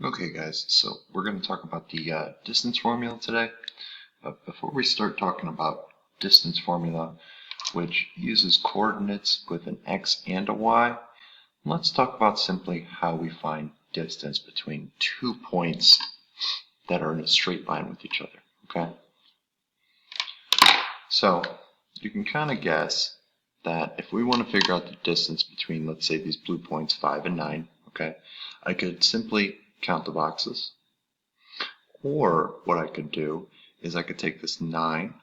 Okay guys, so we're going to talk about the distance formula today. But before we start talking about distance formula, which uses coordinates with an x and a y, let's talk about simply how we find distance between 2 points that are in a straight line with each other, okay? So you can kind of guess that if we want to figure out the distance between, let's say, these blue points 5 and 9, okay, I could simply count the boxes. Or what I could do is I could take this 9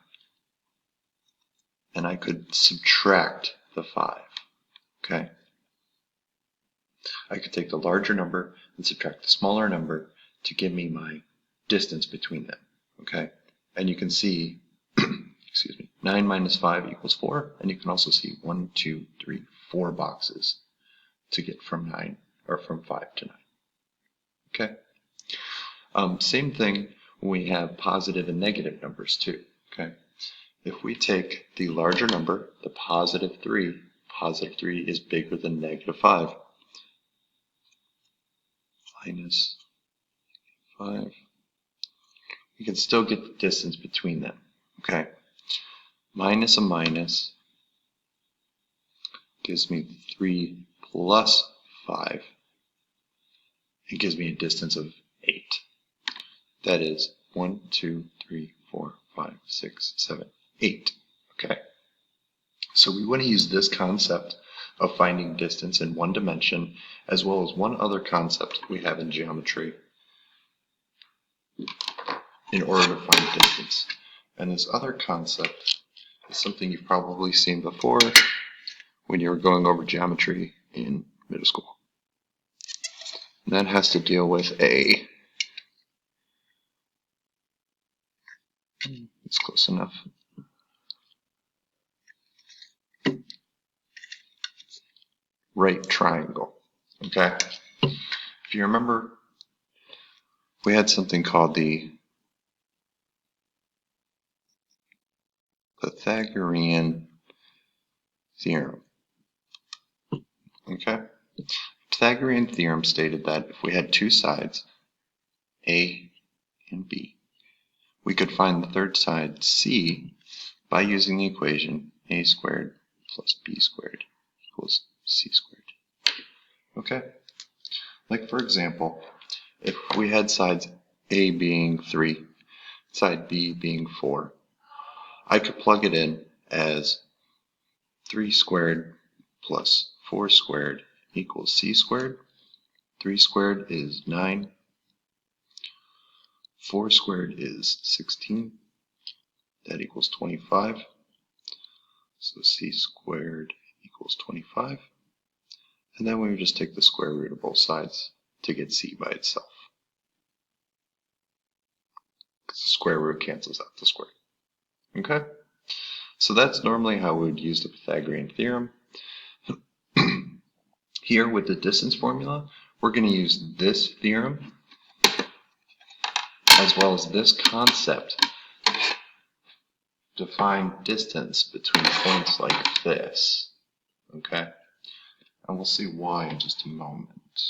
and I could subtract the 5, okay? I could take the larger number and subtract the smaller number to give me my distance between them, okay? And you can see, excuse me, 9 minus 5 equals 4, and you can also see 1, 2, 3, 4 boxes to get from 9, or from 5 to 9, okay? Same thing when we have positive and negative numbers too, okay? If we take the larger number, the positive 3 is bigger than negative 5. Minus 5. We can still get the distance between them, okay? Minus a minus gives me 3 plus 5. It gives me a distance of 8. That is 1, 2, 3, 4, 5, 6, 7, 8. Okay. So we want to use this concept of finding distance in one dimension, as well as one other concept we have in geometry, in order to find distance. And this other concept is something you've probably seen before when you were going over geometry in middle school. And that has to deal with it's close enough. Right triangle, okay? If you remember, we had something called the Pythagorean theorem, okay? Pythagorean theorem stated that if we had two sides, A and B, we could find the third side, C, by using the equation A squared plus B squared equals C squared. Okay? Like for example, if we had sides A being 3, side B being 4, I could plug it in as 3 squared plus 4 squared equals C squared. 3 squared is 9. 4 squared is 16. That equals 25. So C squared equals 25. And then we would just take the square root of both sides to get C by itself. Because the square root cancels out the square. Okay? So that's normally how we would use the Pythagorean theorem. Here with the distance formula, we're going to use this theorem as well as this concept to find distance between points like this. Okay? And we'll see why in just a moment.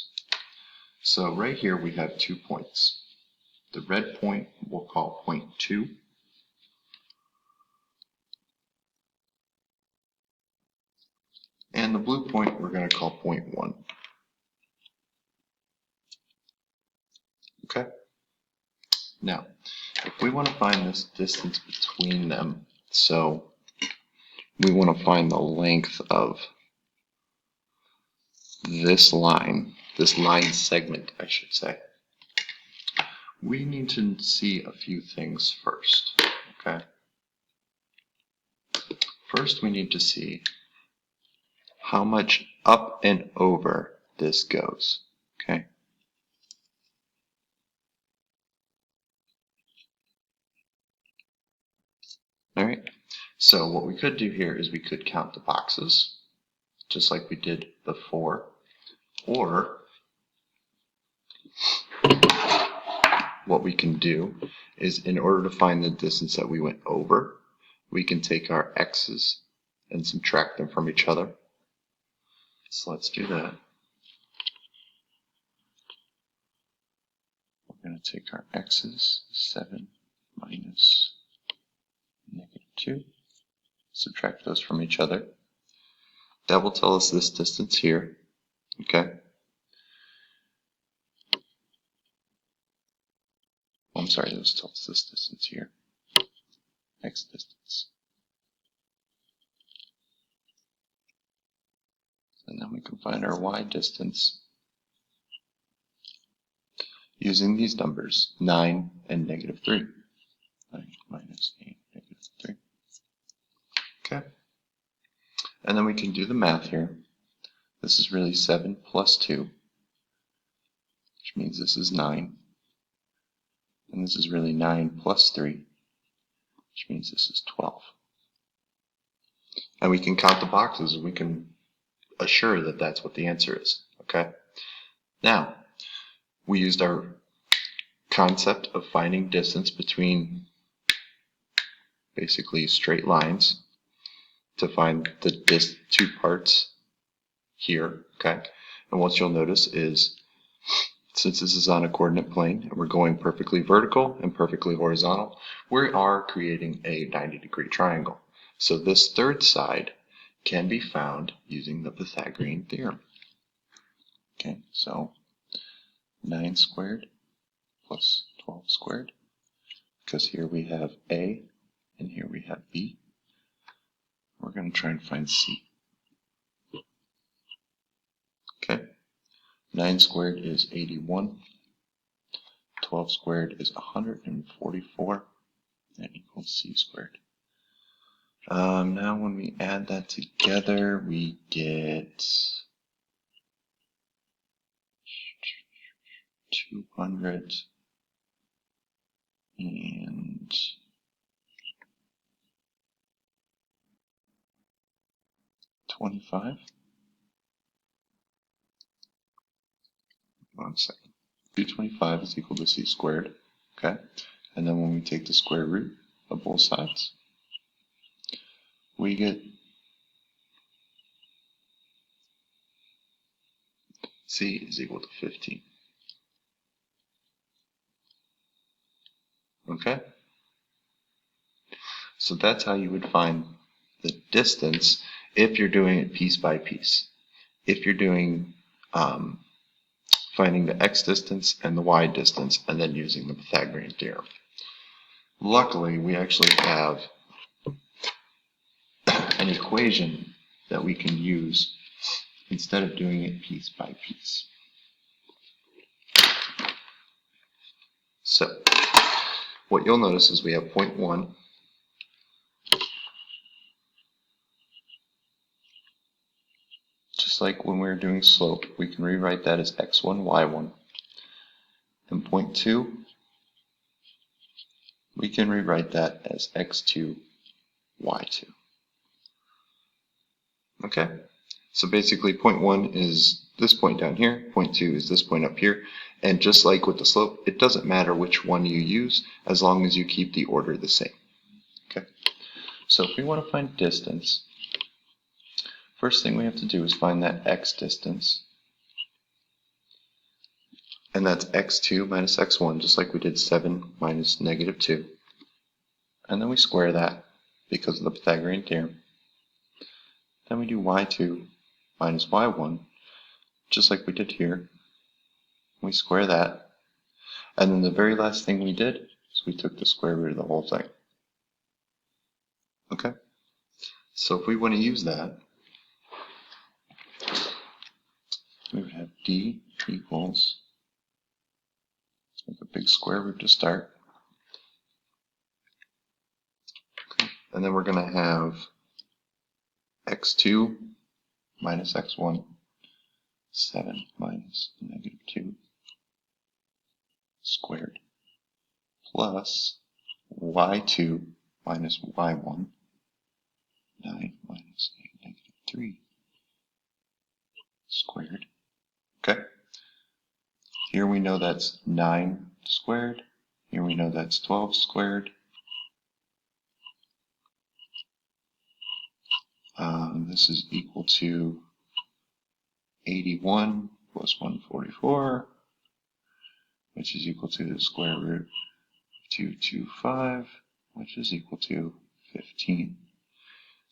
So right here we have 2 points. The red point we'll call point 2. And the blue point we're going to call point 1. Okay? Now, if we want to find this distance between them, so we want to find the length of this line segment, I should say, we need to see a few things first, okay? First, we need to see how much up and over this goes, okay? All right, so what we could do here is we could count the boxes, just like we did before, or what we can do is, in order to find the distance that we went over, we can take our x's and subtract them from each other. So let's do that. take our x's, 7 minus -2, subtract those from each other. That will tell us this distance here, okay? I'm sorry, this tells us this distance here, x distance. And then we can find our y distance using these numbers, 9 and -3. 9 minus 8, -3. Okay. And then we can do the math here. This is really 7 plus 2, which means this is 9. And this is really 9 plus 3, which means this is 12. And we can count the boxes and we can assure that that's what the answer is. Okay. Now, we used our concept of finding distance between basically straight lines to find the two parts here, okay? And what you'll notice is, since this is on a coordinate plane and we're going perfectly vertical and perfectly horizontal, we are creating a 90-degree triangle. So this third side can be found using the Pythagorean theorem. Okay, so 9 squared plus 12 squared, because here we have A and here we have B. We're going to try and find C. Okay, 9 squared is 81, 12 squared is 144, that equals C squared. Now when we add that together, we get 225. One second. 225 is equal to C squared. Okay, and then when we take the square root of both sides, we get C is equal to 15. Okay? So that's how you would find the distance if you're doing it piece by piece. If you're doing finding the x distance and the y distance and then using the Pythagorean theorem. Luckily, we actually have an equation that we can use instead of doing it piece by piece. So, what you'll notice is we have point 1. Just like when we were doing slope, we can rewrite that as x1, y1. And point 2, we can rewrite that as x2, y2. Okay? So basically point 1 is this point down here, point 2 is this point up here, and just like with the slope, it doesn't matter which one you use as long as you keep the order the same. Okay? So if we want to find distance, first thing we have to do is find that x distance, and that's x2 minus x1, just like we did 7 minus -2. And then we square that because of the Pythagorean theorem. Then we do y2 minus y1, just like we did here. We square that. And then the very last thing we did is we took the square root of the whole thing. Okay? So if we want to use that, we would have d equals, let's make a big square root to start. Okay. And then we're going to have x2 minus x1, 7 minus -2 squared, plus y2 minus y1, 9 minus -3 squared. Okay? Here we know that's 9 squared. Here we know that's 12 squared. This is equal to 81 plus 144, which is equal to the square root of 225, which is equal to 15.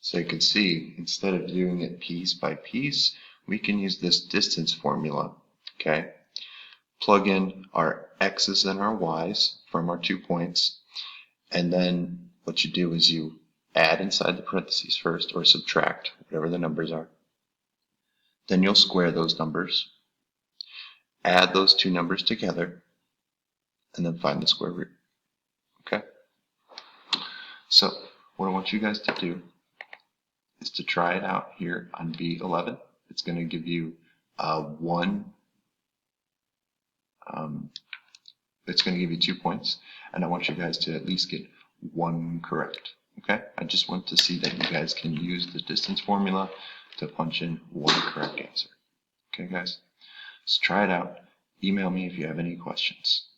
So you can see, instead of doing it piece by piece, we can use this distance formula, okay? Plug in our x's and our y's from our 2 points, and then what you do is you add inside the parentheses first, or subtract, whatever the numbers are. Then you'll square those numbers, add those two numbers together, and then find the square root, okay? So what I want you guys to do is to try it out here on B11. It's going to give you it's going to give you 2 points, and I want you guys to at least get one correct. Okay? I just want to see that you guys can use the distance formula to punch in one correct answer. Okay, guys? So try it out. Email me if you have any questions.